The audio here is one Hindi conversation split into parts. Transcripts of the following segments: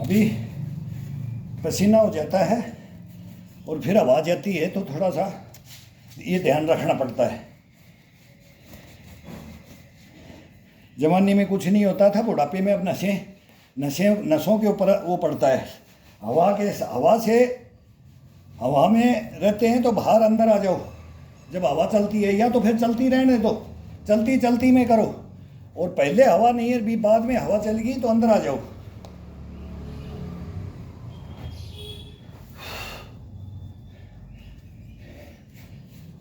अभी पसीना हो जाता है और फिर आवाज़ आती है तो थोड़ा सा ये ध्यान रखना पड़ता है। जवानी में कुछ नहीं होता था, बुढ़ापे में अब नसों के ऊपर वो पड़ता है। हवा में रहते हैं तो बाहर अंदर आ जाओ। जब हवा चलती है या तो फिर चलती रहने दो, चलती चलती में करो, और पहले हवा नहीं है भी बाद में हवा चल गई तो अंदर आ जाओ।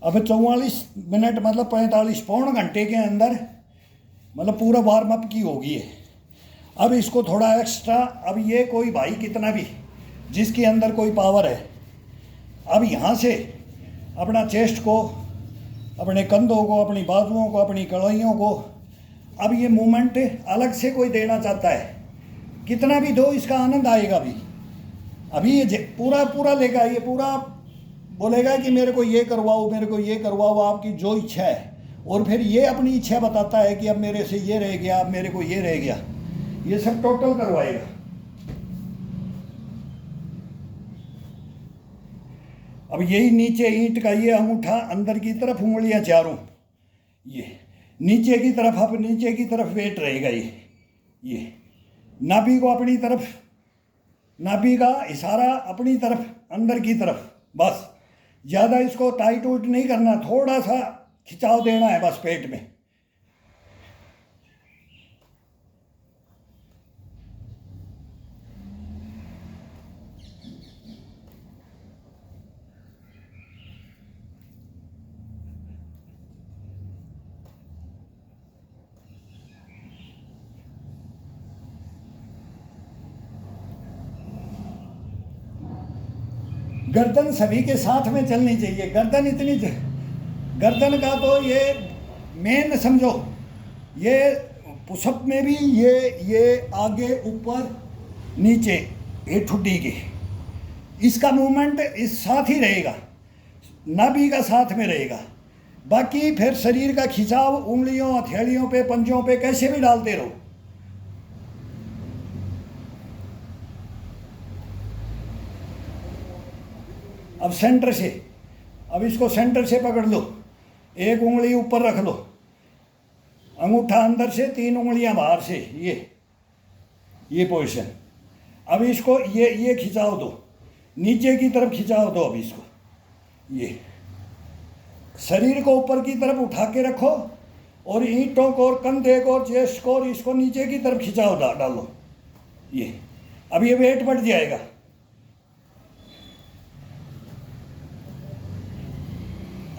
अब 44 मिनट मतलब 45 पौन घंटे के अंदर मतलब पूरा वार्म अप की होगी है। अब इसको थोड़ा एक्स्ट्रा, अब ये कोई भाई कितना भी जिसके अंदर कोई पावर है, अब यहाँ से अपना चेस्ट को, अपने कंधों को, अपनी बाजुओं को, अपनी कलाइयों को, अब ये मूवमेंट अलग से कोई देना चाहता है, कितना भी दो इसका आनंद आएगा। अभी ये पूरा लेगा, ये पूरा बोलेगा कि मेरे को ये करवाओ, मेरे को ये करवाओ, आपकी जो इच्छा है। और फिर ये अपनी इच्छा बताता है कि अब मेरे से ये रह गया, अब मेरे को ये रह गया, ये सब टोटल करवाएगा। अब यही नीचे ईंट का ये अंगूठा अंदर की तरफ, उंगलियां चारों ये नीचे की तरफ, अब नीचे की तरफ वेट रहेगा। ये नाभि को अपनी तरफ, नाभि का इशारा अपनी तरफ, अंदर की तरफ, बस ज़्यादा इसको टाइट उट नहीं करना, थोड़ा सा खिंचाव देना है बस पेट में। गर्दन सभी के साथ में चलनी चाहिए। गर्दन का तो ये मेन समझो, ये पुशअप में भी ये आगे ऊपर नीचे, ये ठुड्डी की, इसका मूवमेंट इस साथ ही रहेगा, नाभि का साथ में रहेगा। बाकी फिर शरीर का खिंचाव उंगलियों, हथेलियों पे, पंजों पे कैसे भी डालते रहो। अब सेंटर से, अब इसको सेंटर से पकड़ लो, एक उंगली ऊपर रख लो, अंगूठा अंदर से, 3 उंगलियां बाहर से, ये पोजीशन। अब इसको ये खिंचाव दो, नीचे की तरफ खिंचाव दो। अब इसको ये शरीर को ऊपर की तरफ उठा के रखो और ईंटों को और कंधे को और चेस्ट को और इसको नीचे की तरफ खिंचाव डालो। ये अब ये वेट बढ़ जाएगा।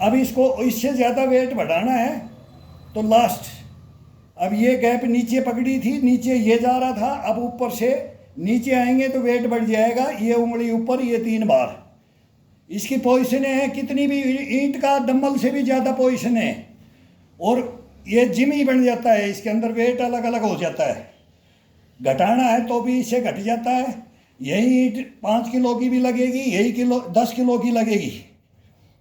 अब इसको इससे ज़्यादा वेट बढ़ाना है तो लास्ट, अब ये गैप नीचे पकड़ी थी, नीचे ये जा रहा था, अब ऊपर से नीचे आएंगे तो वेट बढ़ जाएगा। ये उंगली ऊपर, ये 3 बार, इसकी पोजीशन है कितनी भी, ईंट का डंबल से भी ज़्यादा पोजीशन है। और ये जिम ही बन जाता है, इसके अंदर वेट अलग अलग हो जाता है। घटाना है तो भी इससे घट जाता है। यही ईंट 5 किलो की भी लगेगी, यही 10 किलो की लगेगी,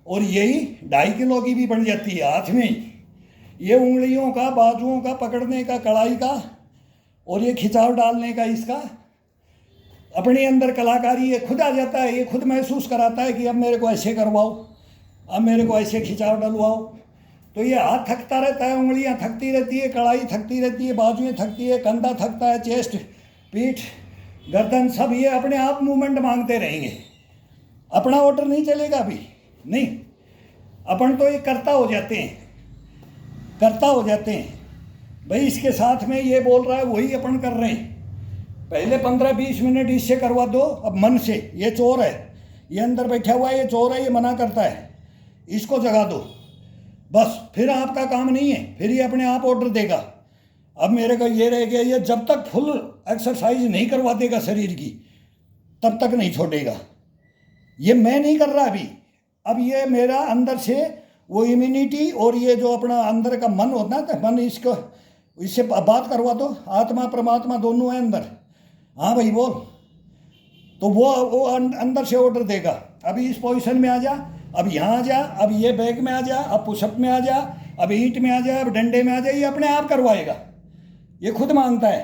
और यही 2.5 किलो की भी बन जाती है हाथ में ही। ये उंगलियों का, बाजुओं का पकड़ने का, कलाई का और ये खिंचाव डालने का, इसका अपने अंदर कलाकारी ये खुद आ जाता है। ये खुद महसूस कराता है कि अब मेरे को ऐसे करवाओ, अब मेरे को ऐसे खिंचाव डलवाओ। तो ये हाथ थकता रहता है, उंगलियां थकती रहती है, कलाई थकती रहती है, बाजुएं थकती है, कंधा थकता है, चेस्ट, पीठ, गर्दन, सब ये अपने आप मूवमेंट मांगते रहेंगे। अपना ऑर्डर नहीं चलेगा अभी नहीं, अपन तो ये करता हो जाते हैं भाई। इसके साथ में ये बोल रहा है वही अपन कर रहे हैं। पहले 15-20 मिनट इससे करवा दो। अब मन से, ये चोर है, ये अंदर बैठा हुआ है, ये चोर है, ये मना करता है, इसको जगा दो बस। फिर आपका काम नहीं है, फिर ये अपने आप ऑर्डर देगा। अब मेरे को ये रह गया, ये जब तक फुल एक्सरसाइज नहीं करवा देगा शरीर की तब तक नहीं छोड़ेगा। ये मैं नहीं कर रहा अभी, अब ये मेरा अंदर से वो इम्यूनिटी और ये जो अपना अंदर का मन होता है, तो मन इससे बात करवा दो। आत्मा परमात्मा दोनों है अंदर, हाँ भाई बोल, तो वो अंदर से ऑर्डर देगा। अभी इस पोजीशन में आ जा, अब यहाँ आ जा, अब ये बैग में आ जा, अब पुशअप में आ जा, अब ईंट में आ जा, अब डंडे में आ जा। ये अपने आप करवाएगा, ये खुद मांगता है।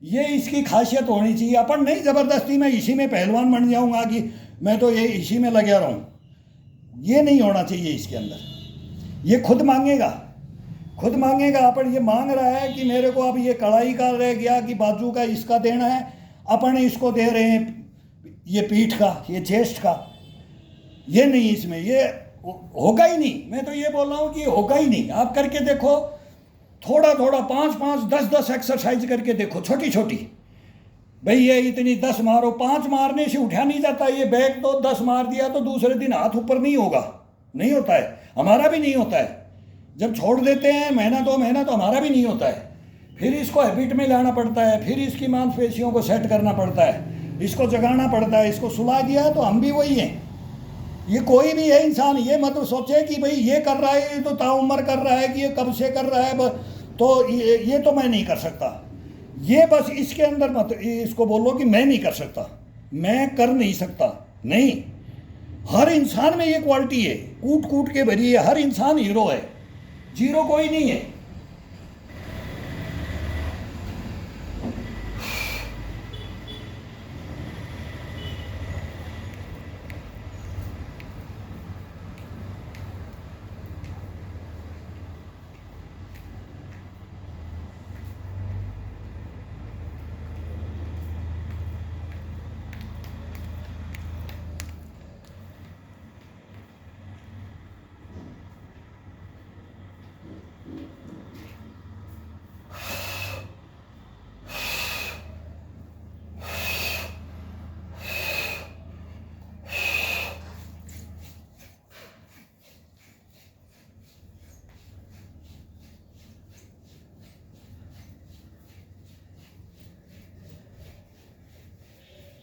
ये इसकी खासियत होनी चाहिए। अपन नहीं ज़बरदस्ती मैं इसी में पहलवान बन जाऊंगा कि मैं तो ये इसी में लगा रहूं, ये नहीं होना चाहिए इसके अंदर। ये खुद मांगेगा, खुद मांगेगा। अपन ये मांग रहा है कि मेरे को अब ये कढ़ाई का रह गया कि बाजू का इसका देना है, अपन इसको दे रहे हैं ये पीठ का, ये चेस्ट का। ये नहीं, इसमें ये होगा ही नहीं। मैं तो ये बोल रहा हूँ कि होगा ही नहीं। आप करके देखो, थोड़ा थोड़ा 5-5 10-10 एक्सरसाइज करके देखो, छोटी छोटी। भाई ये इतनी 10 मारो, 5 मारने से उठा नहीं जाता। ये बैक तो 10 मार दिया तो दूसरे दिन हाथ ऊपर नहीं होगा, नहीं होता है। हमारा भी नहीं होता है। जब छोड़ देते हैं महीना 2 महीना तो हमारा भी नहीं होता है। फिर इसको हैबिट में लाना पड़ता है, फिर इसकी मांसपेशियों को सेट करना पड़ता है, इसको जगाना पड़ता है। इसको सुला दिया तो हम भी वही हैं। ये कोई भी है इंसान, ये मत सोचे कि भाई ये कर रहा है तो ताउम्र कर रहा है कि ये कब से कर रहा है तो ये तो मैं नहीं कर सकता। ये बस इसके अंदर मत इसको बोलो कि मैं नहीं कर सकता, मैं कर नहीं सकता। नहीं, हर इंसान में ये क्वालिटी है, कूट कूट के भरी है। हर इंसान हीरो है, जीरो कोई नहीं है।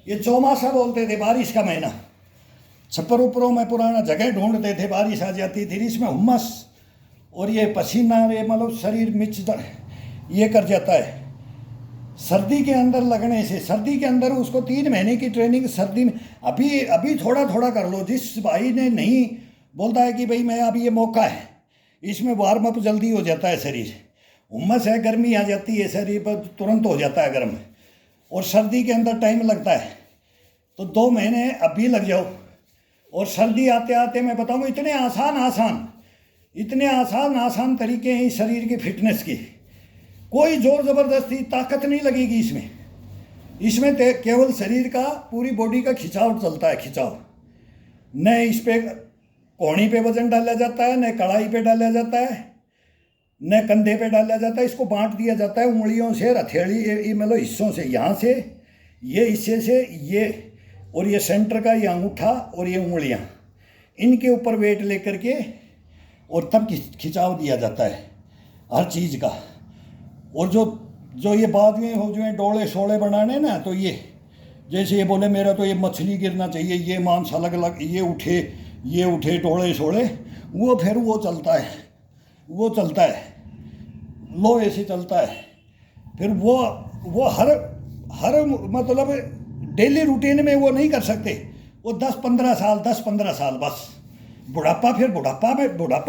ये चौमासा बोलते थे, बारिश का महीना। छप्पर ऊपरों में पुराना जगह ढूंढते थे, बारिश आ जाती थी, इसमें हुम्मस और ये पसीना, ये मतलब शरीर मिच ये कर जाता है। सर्दी के अंदर लगने से, सर्दी के अंदर उसको 3 महीने की ट्रेनिंग सर्दी में अभी थोड़ा थोड़ा कर लो। जिस भाई ने नहीं बोलता है कि भाई मैं अभी ये मौका है, इसमें वार्म अप जल्दी हो जाता है शरीर। उमस है, गर्मी आ जाती है शरीर पर, तुरंत हो जाता है गर्म। और सर्दी के अंदर टाइम लगता है, तो 2 महीने अभी लग जाओ। और सर्दी आते आते मैं बताऊँ, इतने आसान तरीके हैं इस शरीर की फिटनेस की। कोई जोर ज़बरदस्ती ताकत नहीं लगेगी इसमें केवल शरीर का, पूरी बॉडी का खिंचाव चलता है, खिंचाव। न इस पे कोहनी पे वजन डाला जाता है, न कढ़ाई पे डाला जाता है, न कंधे पे डाला जाता है। इसको बांट दिया जाता है उंगलियों से, हथेली मतलब हिस्सों से, यहाँ से ये हिस्से से ये, और ये सेंटर का ये अंगूठा और ये उंगलियाँ, इनके ऊपर वेट लेकर के और तब खिंचाव दिया जाता है हर चीज़ का। और जो ये बाद में हो जो डोले शोले बनाने ना, तो ये जैसे ये बोले मेरा तो ये मछली गिरना चाहिए, ये मांस अलग अलग, ये उठे डोले शोले, वो फिर वो चलता है लोहे से चलता है। फिर वो हर मतलब डेली रूटीन में वो नहीं कर सकते। वो 10-15 साल बस। बुढ़ापा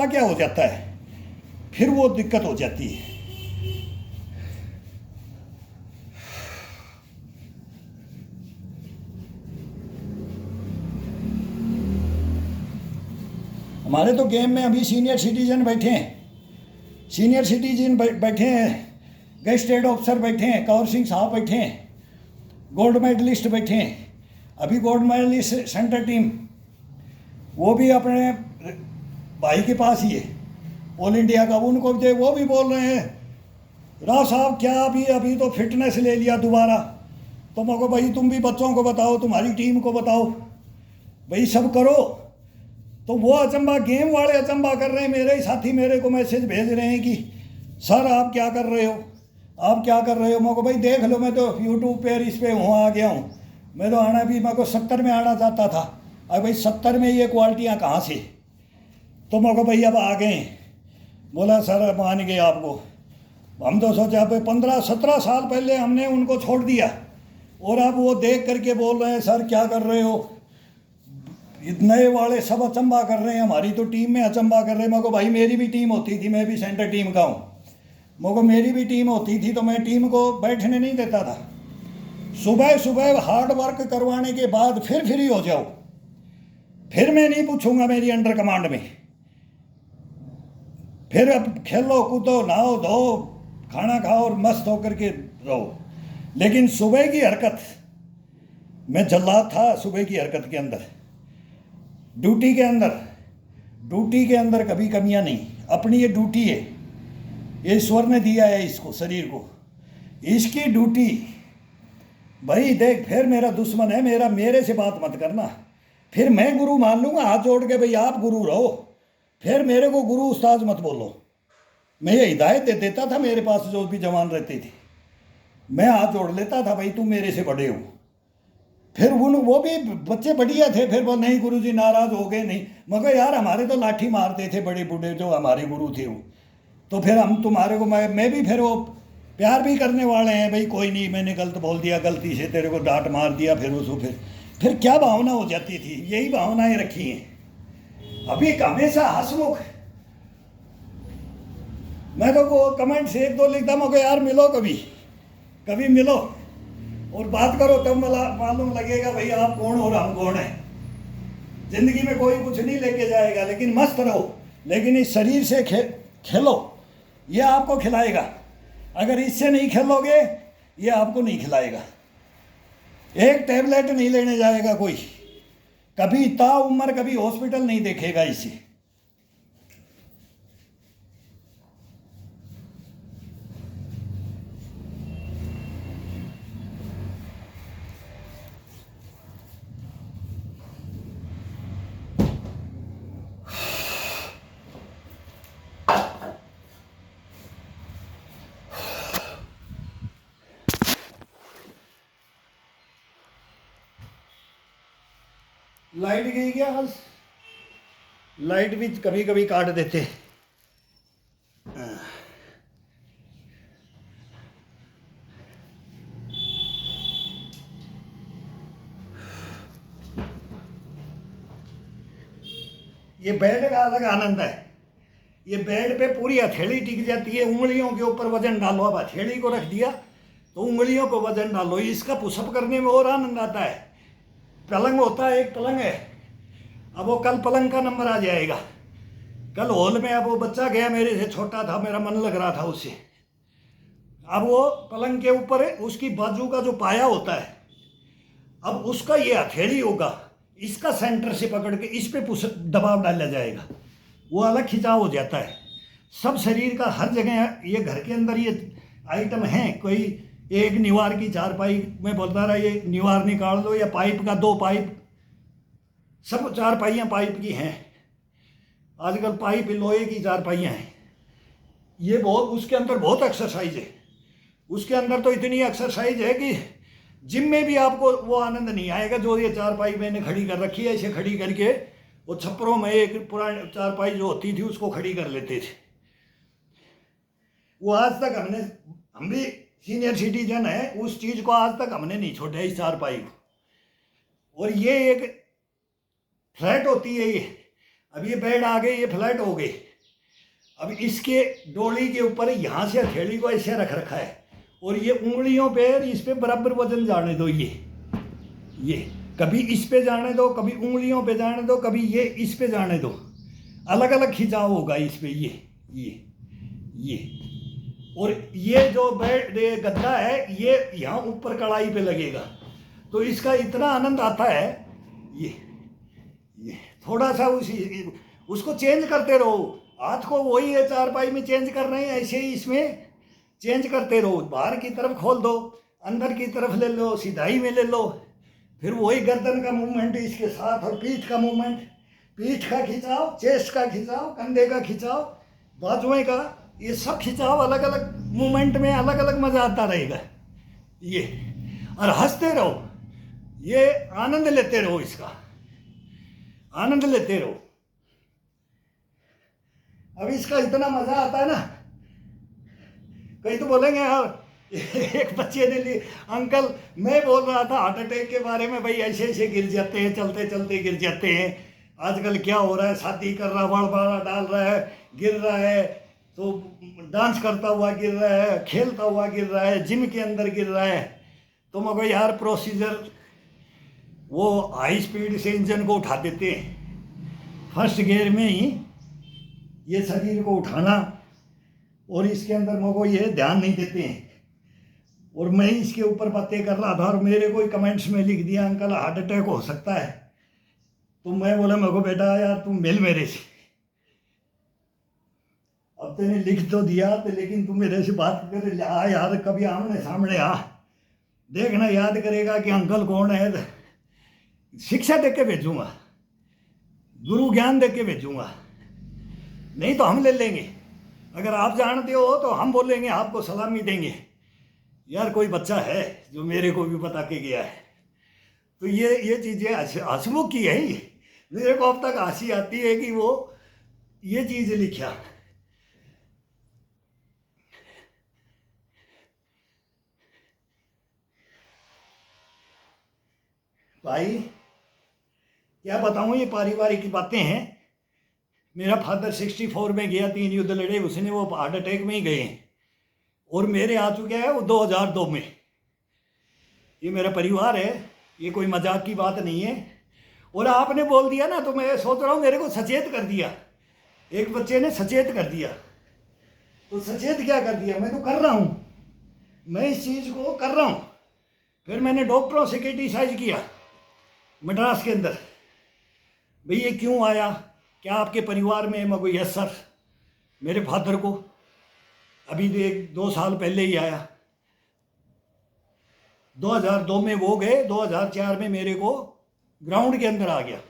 क्या हो जाता है, फिर वो दिक्कत हो जाती है। हमारे तो गेम में अभी सीनियर सिटीजन बैठे हैं, गेस्टेड ऑफिसर बैठे हैं, कंवर सिंह साहब बैठे हैं, गोल्ड मेडलिस्ट बैठे हैं। अभी गोल्ड मेडलिस्ट सेंटर टीम, वो भी अपने भाई के पास ही है, ऑल इंडिया का। उनको भी वो भी बोल रहे हैं, राव साहब क्या अभी तो फिटनेस ले लिया दोबारा, तो मैं को भाई तुम भी बच्चों को बताओ, तुम्हारी टीम को बताओ, भाई सब करो। तो वो अचंबा, गेम वाले अचंबा कर रहे हैं। मेरे ही साथी मेरे को मैसेज भेज रहे हैं कि सर आप क्या कर रहे हो। मैं को भाई देख लो, मैं तो यूट्यूब पे इस पे आ गया हूँ। मैं तो आना भी, मैं को 70 में आना चाहता था, अब भाई 70 में ये क्वालिटियाँ कहाँ से। तो मैं को भाई अब आ गए। बोला सर मान गए आपको। हम तो सोचा भाई 15-17 साल पहले हमने उनको छोड़ दिया, और अब वो देख करके बोल रहे हैं सर क्या कर रहे हो। नए वाले सब अचंबा कर रहे हैं, हमारी तो टीम में अचंबा कर रहे हैं। मैं को भाई मेरी भी टीम होती थी, मैं भी सेंटर टीम का हूँ। मुझको मेरी भी टीम होती थी तो मैं टीम को बैठने नहीं देता था। सुबह सुबह हार्ड वर्क करवाने के बाद फिर फ्री हो जाओ, फिर मैं नहीं पूछूंगा मेरी अंडर कमांड में, फिर अब खेलो कूदो नहाओ धो खाना खाओ और मस्त होकर के रहो। लेकिन सुबह की हरकत, मैं जल्लाद था सुबह की हरकत के अंदर, ड्यूटी के अंदर कभी कमियां नहीं। अपनी ये ड्यूटी है, ये ईश्वर ने दिया है इसको, शरीर को, इसकी ड्यूटी। भाई देख, फिर मेरा दुश्मन है मेरा, मेरे से बात मत करना, फिर मैं गुरु मान लूँगा हाथ जोड़ के, भाई आप गुरु रहो, फिर मेरे को गुरु उस्ताद मत बोलो। मैं ये हिदायत दे देता था, मेरे पास जो भी जवान रहते थे मैं हाथ जोड़ लेता था, भाई तुम मेरे से बड़े हो। फिर वो भी बच्चे बढ़िया थे, फिर वो नहीं गुरुजी नाराज़ हो गए, नहीं, मगर यार हमारे तो लाठी मारते थे बड़े बूढ़े जो हमारे गुरु थे वो, तो फिर हम तुम्हारे को मैं भी फिर वो प्यार भी करने वाले हैं, भाई कोई नहीं मैंने गलत बोल दिया, गलती से तेरे को डांट मार दिया, फिर उसको फिर क्या भावना हो जाती थी, यही भावनाएं रखी हैं। अभी हमेशा हंसमुख, मैं तो कमेंट से एक दो लिखता हूँ कि यार मिलो, कभी मिलो और बात करो, तब मालूम लगेगा भाई आप कौन और हम कौन है। जिंदगी में कोई कुछ नहीं लेके जाएगा, लेकिन मस्त रहो, लेकिन इस शरीर से खेलो, ये आपको खिलाएगा। अगर इससे नहीं खेलोगे ये आपको नहीं खिलाएगा। एक टैबलेट नहीं लेने जाएगा कोई, कभी ताउम्र कभी हॉस्पिटल नहीं देखेगा इसे। लाइट गई क्या आज? लाइट भी कभी कभी काट देते। ये बेड का अलग आनंद है। ये बेड पे पूरी हथेली टिक जाती है, उंगलियों के ऊपर वजन डालो। अब हथेली को रख दिया तो उंगलियों को वजन डालो, इसका पुशअप करने में और आनंद आता है। पलंग होता है, एक पलंग है, अब वो कल पलंग का नंबर आ जाएगा। कल हॉल में अब वो बच्चा गया मेरे से, छोटा था, मेरा मन लग रहा था उससे। अब वो पलंग के ऊपर है, उसकी बाजू का जो पाया होता है, अब उसका ये हथेली होगा, इसका सेंटर से पकड़ के इस पे दबाव डाला जाएगा, वो अलग खिंचाव हो जाता है। सब शरीर का हर जगह ये घर के अंदर ये आइटम हैं। कोई एक निवार की चारपाई में बोलता रहा, ये निवार निकाल दो, या पाइप का 2 पाइप, सब चारपाइयाँ पाइप की हैं। आजकल पाइप लोहे की चारपाइयाँ हैं। ये बहुत, उसके अंदर बहुत एक्सरसाइज है। उसके अंदर तो इतनी एक्सरसाइज है कि जिम में भी आपको वो आनंद नहीं आएगा जो ये चारपाई मैंने खड़ी कर रखी है। इसे खड़ी करके वो छप्परों में एक पुरानी चारपाई जो होती थी उसको खड़ी कर लेते थे। वो आज तक हम भी सीनियर सिटीजन है, उस चीज़ को आज तक हमने नहीं छोड़ा, इस चारपाई को। और ये एक फ्लैट होती है ये, अब ये बेड आ गए, ये फ्लैट हो गए। अब इसके डोली के ऊपर यहाँ से हथेली को ऐसे रख रखा है, और ये उंगलियों पे इस पे बराबर वजन जाने दो। ये कभी इस पे जाने दो, कभी उंगलियों पे जाने दो, कभी ये इस पे जाने दो, अलग अलग खिंचाव होगा इस पे। ये और ये जो बेड गद्दा है ये यहाँ ऊपर कढ़ाई पे लगेगा, तो इसका इतना आनंद आता है। ये थोड़ा सा उसको चेंज करते रहो, हाथ को वही है चारपाई में चेंज कर रहे हैं, ऐसे ही इसमें चेंज करते रहो। बाहर की तरफ खोल दो, अंदर की तरफ ले लो, सीधाई में ले लो, फिर वही गर्दन का मूवमेंट इसके साथ, और पीठ का मूवमेंट, पीठ का खिंचाव, चेस्ट का खिंचाव, कंधे का खिंचाव, बाजुएं का, ये सब खिंचाव अलग अलग मूवमेंट में अलग अलग मजा आता रहेगा। ये और हंसते रहो, ये आनंद लेते रहो, इसका आनंद लेते रहो। अब इसका इतना मजा आता है ना, कई तो बोलेंगे यार, एक बच्चे ने ली, अंकल मैं बोल रहा था हार्ट अटैक के बारे में, भाई ऐसे ऐसे गिर जाते हैं, चलते चलते गिर जाते हैं। आजकल क्या हो रहा है, शादी कर रहा, बड़ा डाल रहा है, गिर रहा है, तो डांस करता हुआ गिर रहा है, खेलता हुआ गिर रहा है, जिम के अंदर गिर रहा है। तो मैं कोई यार प्रोसीजर वो हाई स्पीड से इंजन को उठा देते हैं फर्स्ट गियर में ही, ये शरीर को उठाना, और इसके अंदर मुझको ये ध्यान नहीं देते हैं। और मैं इसके ऊपर बातें कर रहा था और मेरे को कमेंट्स में लिख दिया अंकल हार्ट अटैक हो सकता है। तो मैं बोला मेरे को बेटा यार तुम मिल मेरे से, अब तेने लिख तो दिया तो, लेकिन तू मेरे से बात कर आ यार, कभी आमने सामने आ, देखना याद करेगा कि अंकल कौन है। शिक्षा दे के भेजूंगा, गुरु ज्ञान दे के भेजूंगा, नहीं तो हम ले लेंगे। अगर आप जानते हो तो हम बोलेंगे, आपको सलामी देंगे। यार कोई बच्चा है जो मेरे को भी बता के गया है। तो ये चीज़ें हंसमुख की है। ये मेरे को अब तक हंसी आती है कि वो ये चीज़ लिखा। भाई क्या बताऊँ, ये पारिवारिक की बातें हैं। मेरा फादर 64 में गया, 3 युद्ध लड़े उसने, वो हार्ट अटैक में ही गए हैं। और मेरे आ चुके हैं वो 2002 में। ये मेरा परिवार है, ये कोई मजाक की बात नहीं है। और आपने बोल दिया ना, तो मैं सोच रहा हूँ मेरे को सचेत कर दिया, एक बच्चे ने सचेत कर दिया। तो सचेत क्या कर दिया, मैं तो कर रहा हूँ, मैं इस चीज़ को कर रहा हूँ। फिर मैंने डॉक्टरों से क्रिटिसाइज किया मद्रास के अंदर, भाई ये क्यों आया, क्या आपके परिवार में। मैं कोई यस सर, मेरे फादर को अभी 2 साल पहले ही आया। 2002 में वो गए, 2004 में मेरे को ग्राउंड के अंदर आ गया।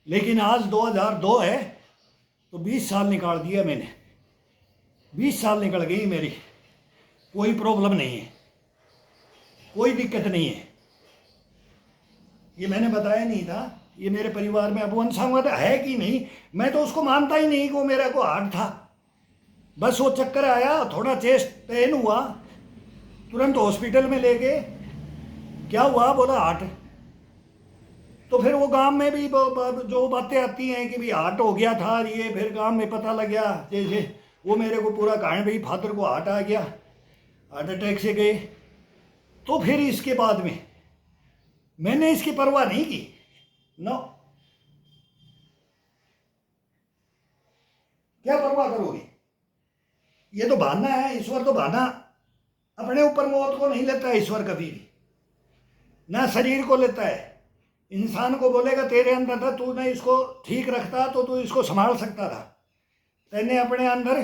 लेकिन आज 2002 है तो 20 साल निकाल दिया मैंने, 20 साल निकल गई मेरी, कोई प्रॉब्लम नहीं है, कोई दिक्कत नहीं है। ये मैंने बताया नहीं था, ये मेरे परिवार में अब वंशानुगत है कि नहीं, मैं तो उसको मानता ही नहीं कि वो मेरा को हार्ट था। बस वो चक्कर आया, थोड़ा चेस्ट पेन हुआ, तुरंत हॉस्पिटल में ले गए। क्या हुआ, बोला हार्ट। तो फिर वो गांव में भी जो बातें आती हैं कि भाई हार्ट हो गया था, ये फिर गांव में पता लग गया, जैसे वो मेरे को पूरा कहानी, भाई फादर को हार्ट आ गया, हार्ट अटैक से गए। तो फिर इसके बाद में मैंने इसकी परवाह नहीं की, नो। क्या परवाह करोगे, ये तो बहाना है। ईश्वर तो बहाना, अपने ऊपर मौत को नहीं लेता है ईश्वर कभी भी, ना शरीर को लेता है। इंसान को बोलेगा तेरे अंदर था, तूने इसको ठीक रखता तो तू इसको संभाल सकता था, तैने अपने अंदर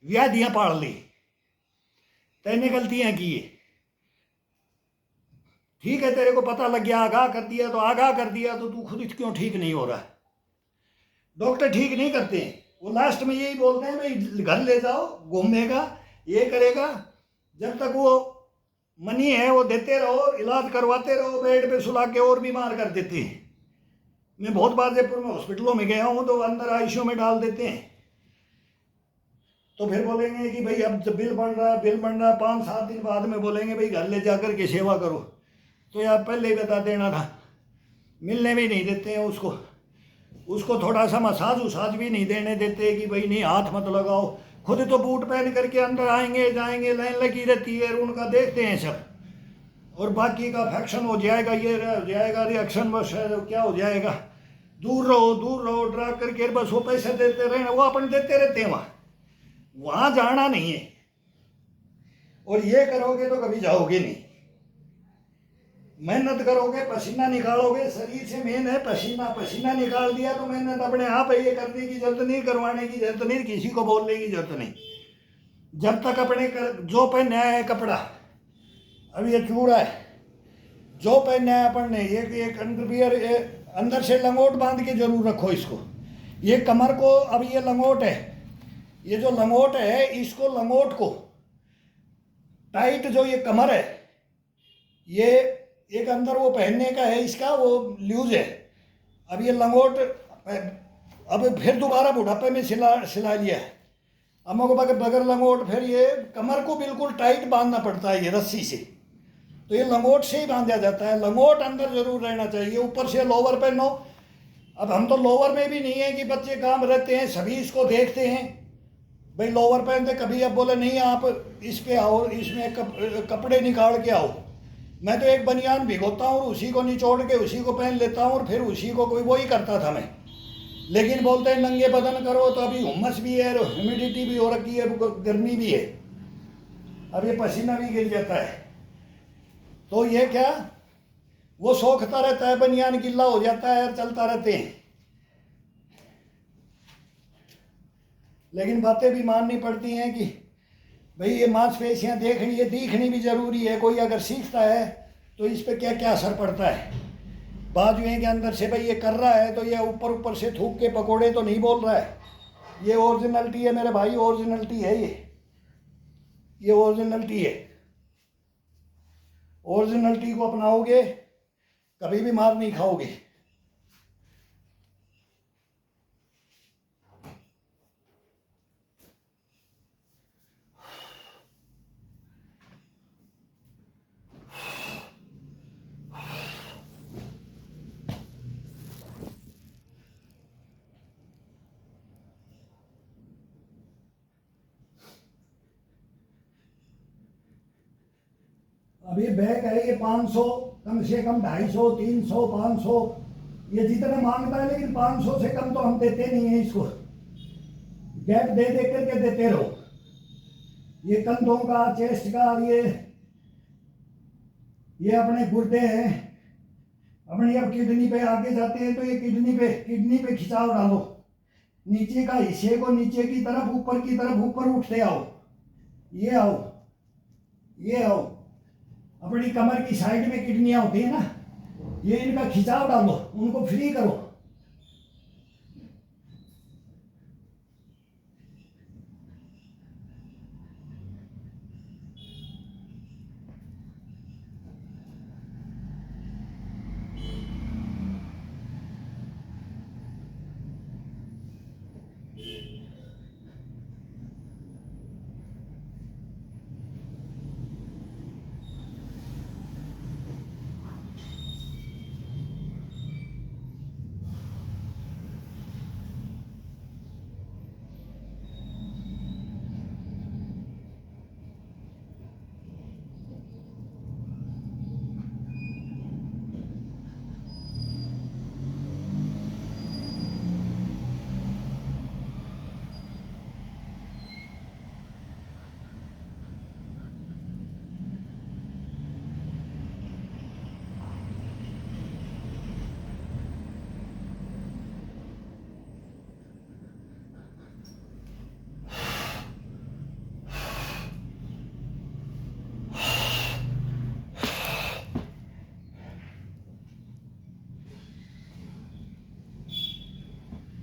व्याधियां पाल ली, तैने गलतियां की। ठीक है, तेरे को पता लग गया, आगाह कर दिया तो आगाह कर दिया, तो तू खुद क्यों ठीक नहीं हो रहा। डॉक्टर ठीक नहीं करते हैं, वो लास्ट में यही बोलते हैं भाई घर ले जाओ, घूमेगा, ये करेगा। जब तक वो मनी है वो देते रहो, इलाज करवाते रहो, बेड पे सुला के और बीमार कर देते हैं। मैं बहुत बार जयपुर में हॉस्पिटलों में गया हूँ, तो अंदर आईसीयू में डाल देते हैं। तो फिर बोलेंगे कि भाई अब जब बिल बन रहा है, 5-7 दिन बाद में बोलेंगे भाई घर ले जाकर के सेवा करो। तो यार पहले ही बता देना था, मिलने भी नहीं देते हैं उसको थोड़ा सा मसाज उसाज भी नहीं देने देते कि भाई नहीं हाथ मत लगाओ। खुद तो बूट पहन करके अंदर आएंगे जाएंगे, लाइन लगी रहती है, उनका देखते हैं सब। और बाकी का फैक्शन हो जाएगा, ये हो जाएगा, रिएक्शन बस क्या हो जाएगा, दूर रहो ड्रा करके बस वो पैसे देते रहे, वो अपन देते रहते हैं। वहाँ जाना नहीं है, और ये करोगे तो कभी जाओगे नहीं। मेहनत करोगे, पसीना निकालोगे, शरीर से मेन है पसीना निकाल दिया तो मेहनत अपने आप है। ये करने की जरूरत नहीं, करवाने की जरूरत नहीं, किसी को बोलने की जरूरत नहीं। जब तक अपने जो पहना है कपड़ा, अब ये चूड़ा है, जो पहना है अपन ने, एक अंडरवियर अंदर से लंगोट बांध के जरूर रखो इसको। ये कमर को, अब ये लंगोट है, ये जो लंगोट है, इसको लंगोट को टाइट, जो ये कमर है, ये एक अंदर वो पहनने का है, इसका वो लूज है। अब ये लंगोट अब फिर दोबारा बुढ़ापे में सिला लिया है। अब मेरे को बगैर लंगोट, फिर ये कमर को बिल्कुल टाइट बांधना पड़ता है ये रस्सी से, तो ये लंगोट से ही बांधा जाता है। लंगोट अंदर जरूर रहना चाहिए, ऊपर से लोवर पहनो। अब हम तो लोअर में भी नहीं है कि बच्चे काम रहते हैं, सभी इसको देखते हैं भाई लोअर पहनते, कभी अब बोले नहीं आप इस पे आओ, इसमें कपड़े निकाल के आओ। मैं तो एक बनियान भिगोता हूँ और उसी को निचोड़ के उसी को पहन लेता हूँ और फिर उसी को कोई वही करता था मैं। लेकिन बोलते हैं नंगे बदन करो, तो अभी हुम्मस भी है, ह्यूमिडिटी भी हो रखी है, गर्मी भी है, अब ये पसीना भी गिर जाता है। तो ये क्या, वो सोखता रहता है, बनियान गिल्ला हो जाता है और चलता रहते हैं। लेकिन बातें भी माननी पड़ती हैं कि भाई ये मांसपेशियां देखनी, ये दिखनी भी जरूरी है। कोई अगर सीखता है तो इस पे क्या क्या असर पड़ता है बाजुएं के अंदर से। भाई ये कर रहा है तो ये ऊपर ऊपर से थूक के पकोड़े तो नहीं बोल रहा है, ये ओरिजिनलिटी है मेरे भाई, ओरिजिनलिटी है ये ओरिजिनलिटी है। ओरिजिनलिटी को अपनाओगे कभी भी मार नहीं खाओगे। अब ये बैग है, ये 500 कम से कम, 250, 300, 500 ये जितना मांगता है, लेकिन 500 से कम तो हम देते नहीं है इसको। गैप दे दे करके देते रहो। ये कंधों का, चेस्ट का, ये अपने गुर्दे हैं अपनी। अब किडनी पे आगे जाते हैं तो ये किडनी पे खिंचाव डालो, नीचे का हिस्से को नीचे की तरफ, ऊपर की तरफ, ऊपर उठते आओ, ये आओ, ये आओ। अपनी कमर की साइड में किडनियां होती है ना, ये इनका खिंचाव डालो, उनको फ्री करो।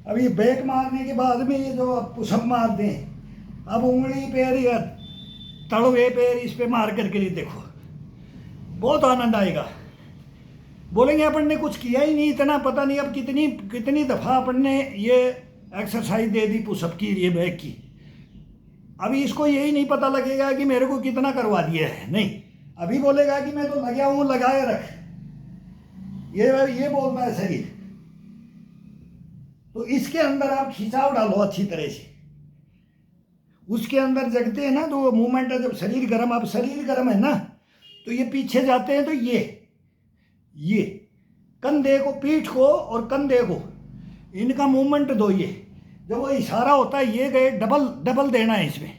अब ये बैक मारने के बाद में ये जो आप पुशअप मार दें, अब उंगली पैर या तड़वे पैर इस पे मार करके ये देखो, बहुत आनंद आएगा। बोलेंगे अपन ने कुछ किया ही नहीं, इतना पता नहीं अब कितनी कितनी दफ़ा अपन ने ये एक्सरसाइज दे दी पुशअप की, ये बैक की। अभी इसको यही नहीं पता लगेगा कि मेरे को कितना करवा दिया है, नहीं, अभी बोलेगा कि मैं तो लगा हूँ, लगाए रख, ये बोलता है शरीर। तो इसके अंदर आप खिंचाव डालो अच्छी तरह से, उसके अंदर जगते हैं ना, तो वो मूवमेंट है, जब शरीर गर्म, अब शरीर गर्म है ना, तो ये पीछे जाते हैं, तो ये कंधे को, पीठ को और कंधे को, इनका मूवमेंट दो। ये जब वो इशारा होता है ये गए, डबल देना है इसमें।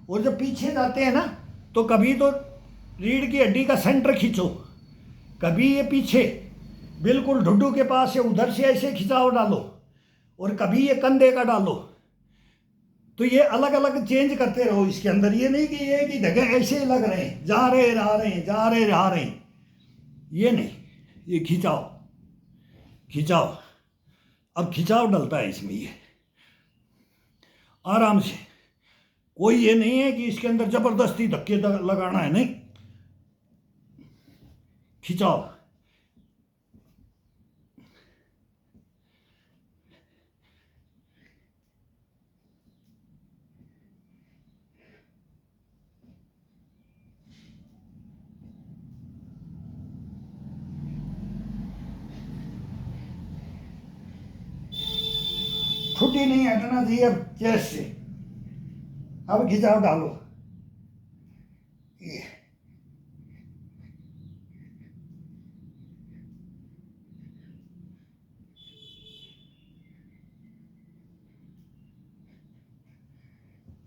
और जब पीछे जाते हैं ना, तो कभी तो रीढ़ की हड्डी का सेंटर खींचो, कभी ये पीछे बिल्कुल ढुड्डू के पास से उधर से ऐसे खिंचाव डालो, और कभी ये कंधे का डालो। तो ये अलग अलग चेंज करते रहो इसके अंदर। ये नहीं कि ये कि जगह ऐसे लग रहे हैं, जा रहे रहा रहे हैं, जा रहे रहा रहे हैं, ये नहीं, ये खिंचाव खिंचाव। अब खिंचाव डलता है इसमें, ये आराम से, कोई ये नहीं है कि इसके अंदर जबरदस्ती धक्के लगाना है, नहीं, खिंचाव। ठुड्डी नहीं हटना चाहिए अब चेस्ट से। अब खिंचाव डालो। ये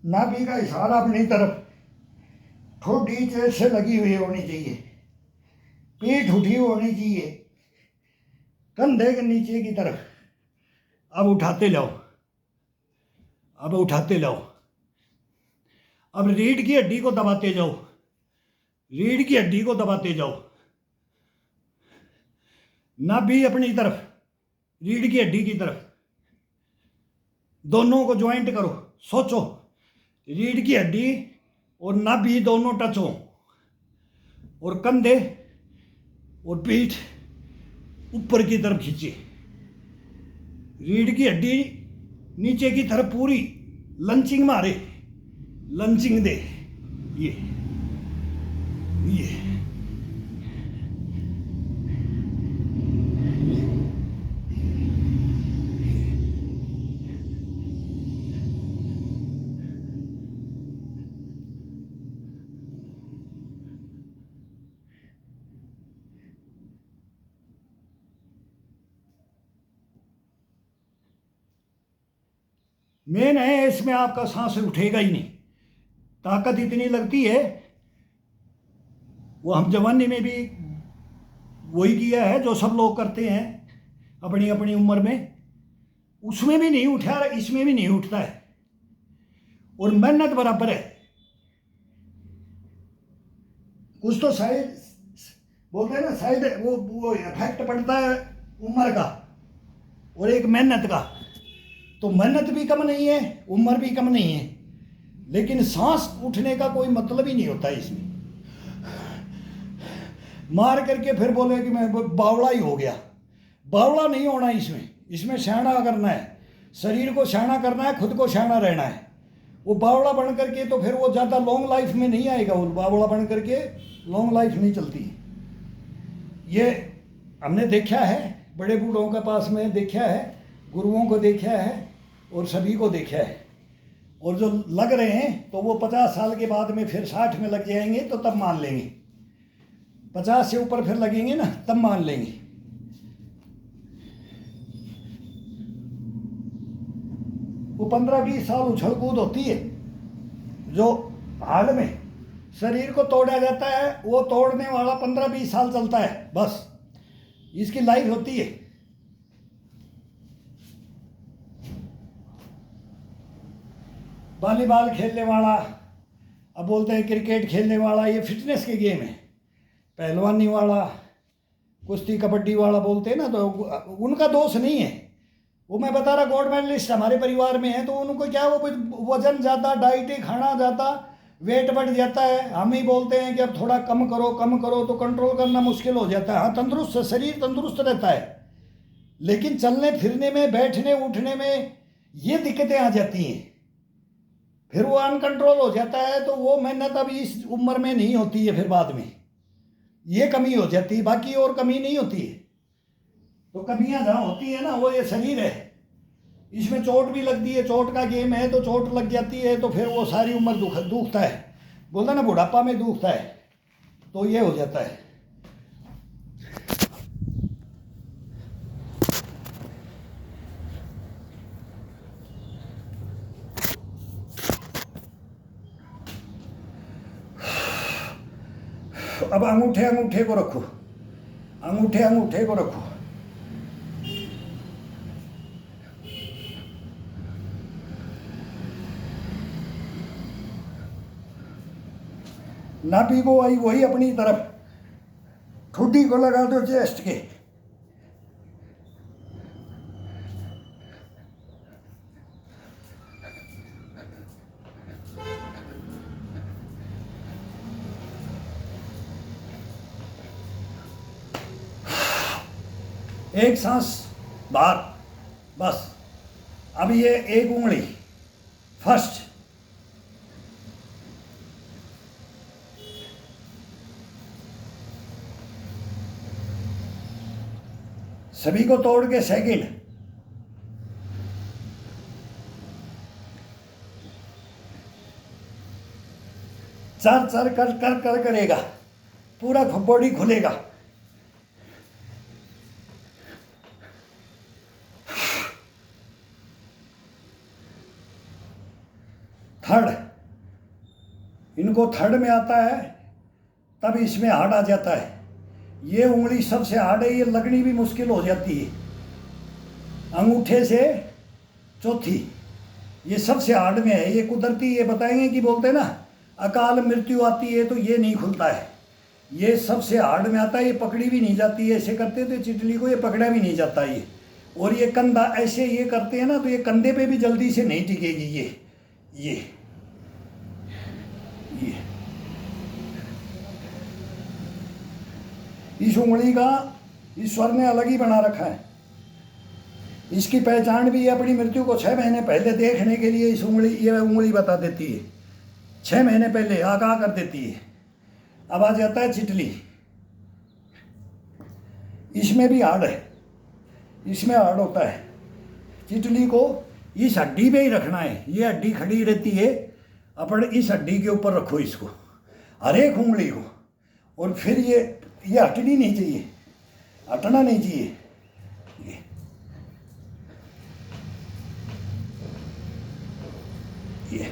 नाभि का इशारा अपनी तरफ, ठोडी चेस्ट से लगी हुई होनी चाहिए, पीठ उठी होनी चाहिए, कंधे के नीचे की तरफ। अब उठाते जाओ, अब उठाते जाओ। अब रीढ़ की हड्डी को दबाते जाओ, रीढ़ की हड्डी को दबाते जाओ। नाभि अपनी तरफ, रीढ़ की हड्डी की तरफ, दोनों को ज्वाइंट करो। सोचो रीढ़ की हड्डी और नाभि दोनों टच हो, और कंधे और पीठ ऊपर की तरफ खींचे। रीढ़ की हड्डी नीचे की तरफ पूरी लंचिंग मारे, लंचिंग दे। ये मेन है, इसमें आपका सांस उठेगा ही नहीं। ताकत इतनी लगती है, वो हम जवानी में भी वही किया है जो सब लोग करते हैं अपनी अपनी उम्र में। उसमें भी नहीं उठा, इसमें भी नहीं उठता है, और मेहनत बराबर है। कुछ तो साइड बोलते हैं ना, साइड वो इफेक्ट पड़ता है उम्र का और एक मेहनत का। तो मेहनत भी कम नहीं है, उम्र भी कम नहीं है, लेकिन सांस उठने का कोई मतलब ही नहीं होता इसमें। मार करके फिर बोले कि मैं बावड़ा ही हो गया, बावड़ा नहीं होना इसमें। इसमें शाना करना है, शरीर को शाना करना है, खुद को शाना रहना है। वो बावड़ा बन करके तो फिर वो ज़्यादा लॉन्ग लाइफ में नहीं आएगा। वो बावड़ा बन करके लॉन्ग लाइफ नहीं चलती। ये हमने देखा है, बड़े बूढ़ों के पास में देखा है, गुरुओं को देखा है और सभी को देखा है। और जो लग रहे हैं तो वो 50 साल के बाद में फिर 60 में लग जाएंगे तो तब मान लेंगे। 50 से ऊपर फिर लगेंगे ना, तब मान लेंगे। वो 15-20 साल उछल कूद होती है जो हाल में शरीर को तोड़ा जाता है। वो तोड़ने वाला 15-20 साल चलता है, बस इसकी लाइफ होती है। वॉलीबॉल खेलने वाला, अब बोलते हैं क्रिकेट खेलने वाला, ये फिटनेस के गेम है। पहलवानी वाला, कुश्ती कबड्डी वाला बोलते हैं ना, तो उनका दोष नहीं है। वो मैं बता रहा, गोल्ड मेडलिस्ट हमारे परिवार में है, तो उनको क्या, वो वजन ज़्यादा, डाइट ही खाना ज़्यादा, वेट बढ़ जाता है। हम ही बोलते हैं कि अब थोड़ा कम करो कम करो, तो कंट्रोल करना मुश्किल हो जाता है। हाँ, तंदुरुस्त शरीर तंदुरुस्त रहता है, लेकिन चलने फिरने में, बैठने उठने में ये दिक्कतें आ जाती हैं। फिर वो अनकंट्रोल हो जाता है। तो वो मेहनत अभी इस उम्र में नहीं होती है, फिर बाद में ये कमी हो जाती है, बाकी और कमी नहीं होती है। तो कमियां जहाँ होती है ना, वो ये शरीर है, इसमें चोट भी लगती है। चोट का गेम है, तो चोट लग जाती है तो फिर वो सारी उम्र दुखता है। बोलता ना, बुढ़ापा में दुखता है, तो ये हो जाता है। अब अंगूठे को रखो, अंगूठे को रखो। नाभि को वही अपनी तरफ, ठुड्डी को लगा दो चेस्ट के। एक सांस बाहर, बस। अब ये एक उंगली फर्स्ट, सभी को तोड़ के सेकंड, चर चर कर कर कर करेगा, पूरा बॉडी खुलेगा। थर्ड, इनको थर्ड में आता है तब इसमें हार्ड आ जाता है। ये उंगली सबसे हार्ड है, ये लगनी भी मुश्किल हो जाती है। अंगूठे से चौथी ये सबसे हार्ड में है। ये कुदरती, ये बताएंगे कि बोलते हैं ना अकाल मृत्यु आती है तो ये नहीं खुलता है। ये सबसे हार्ड में आता है, ये पकड़ी भी नहीं जाती है। ऐसे करते तो चिटली को ये पकड़ा भी नहीं जाता ये। और ये कंधा ऐसे ये करते हैं ना तो ये कंधे पे भी जल्दी से नहीं टिकेगी। ये इस उंगली का ईश्वर ने अलग ही बना रखा है। इसकी पहचान भी अपनी मृत्यु को 6 महीने पहले देखने के लिए ये उंगली बता देती है। 6 महीने पहले आगाह कर देती है। अब आ जाता है चिटली, इसमें भी हार्ड है, इसमें हार्ड होता है। चिटली को इस हड्डी पे ही रखना है। ये हड्डी खड़ी रहती है, अपन इस हड्डी के ऊपर रखो इसको, हर एक उंगली को। और फिर ये हटनी नहीं चाहिए, हटना नहीं चाहिए। ये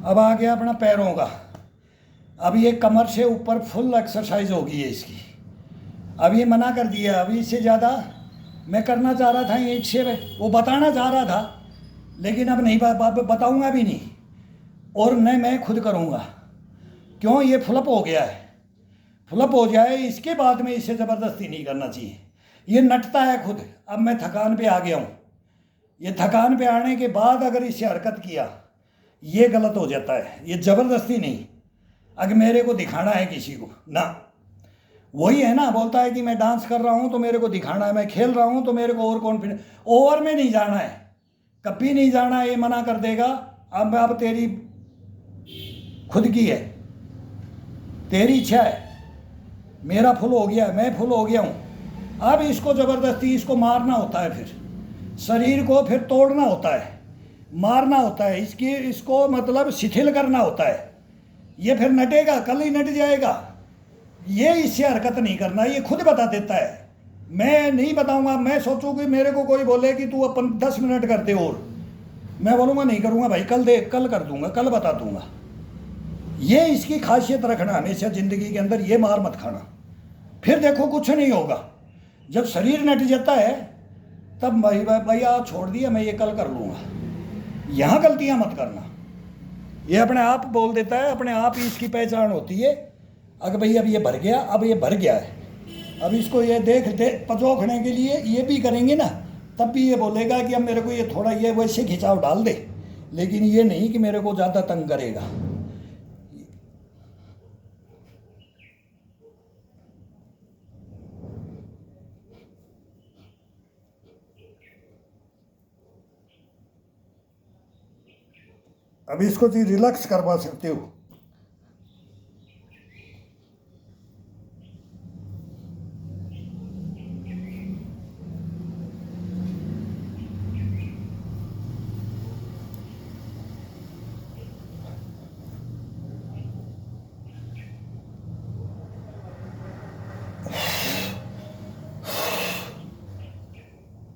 अब आ गया अपना पैरों का। अब ये कमर से ऊपर फुल एक्सरसाइज होगी है इसकी। अब ये मना कर दिया, अभी इससे ज़्यादा मैं करना चाह रहा था, ये इससे वो बताना चाह रहा था, लेकिन अब नहीं बताऊंगा भी नहीं, और न मैं खुद करूंगा। क्यों? ये फ्लप हो गया है। फ्लप हो जाए इसके बाद में इससे ज़बरदस्ती नहीं करना चाहिए। ये नटता है खुद। अब मैं थकान पे आ गया हूँ, ये थकान पे आने के बाद अगर इससे हरकत किया ये गलत हो जाता है। ये ज़बरदस्ती नहीं, अगर मेरे को दिखाना है किसी को ना, वही है ना, बोलता है कि मैं डांस कर रहा हूँ तो मेरे को दिखाना है, मैं खेल रहा हूँ तो मेरे को और कॉन्फिडेंस, ओवर में नहीं जाना है, कभी नहीं जाना है। ये मना कर देगा, अब तेरी खुद की है, तेरी इच्छा है, मेरा फुल हो गया, मैं फुल हो गया हूँ। अब इसको ज़बरदस्ती इसको मारना होता है, फिर शरीर को फिर तोड़ना होता है, मारना होता है, इसको मतलब शिथिल करना होता है। ये फिर नटेगा, कल ही नट जाएगा। ये इससे हरकत नहीं करना, ये खुद बता देता है। मैं नहीं बताऊंगा। मैं सोचूं कि मेरे को कोई बोले कि तू अपन 10 मिनट करते, और मैं बोलूँगा नहीं करूँगा भाई, कल कर दूंगा, कल बता दूंगा। ये इसकी खासियत रखना हमेशा ज़िंदगी के अंदर, ये मार मत खाना। फिर देखो कुछ नहीं होगा। जब शरीर नट जाता है तब भैया छोड़ दिया, मैं ये कल कर लूँगा। यहाँ गलतियाँ मत करना। ये अपने आप बोल देता है, अपने आप ही इसकी पहचान होती है। अगर भाई अब ये भर गया, अब ये भर गया है, अब इसको ये देख पचोखने के लिए ये भी करेंगे ना, तब भी ये बोलेगा कि अब मेरे को ये थोड़ा ये वैसे खिंचाव डाल दे, लेकिन ये नहीं कि मेरे को ज़्यादा तंग करेगा। अब इसको जी रिलैक्स करवा सकते हो।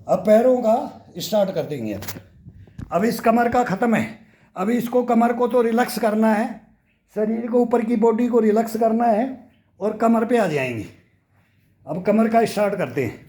अब पैरों का स्टार्ट कर देंगे। अब इस कमर का ख़त्म है। अभी इसको कमर को तो रिलैक्स करना है, शरीर को ऊपर की बॉडी को रिलैक्स करना है, और कमर पे आ जाएंगे। अब कमर का स्टार्ट करते हैं।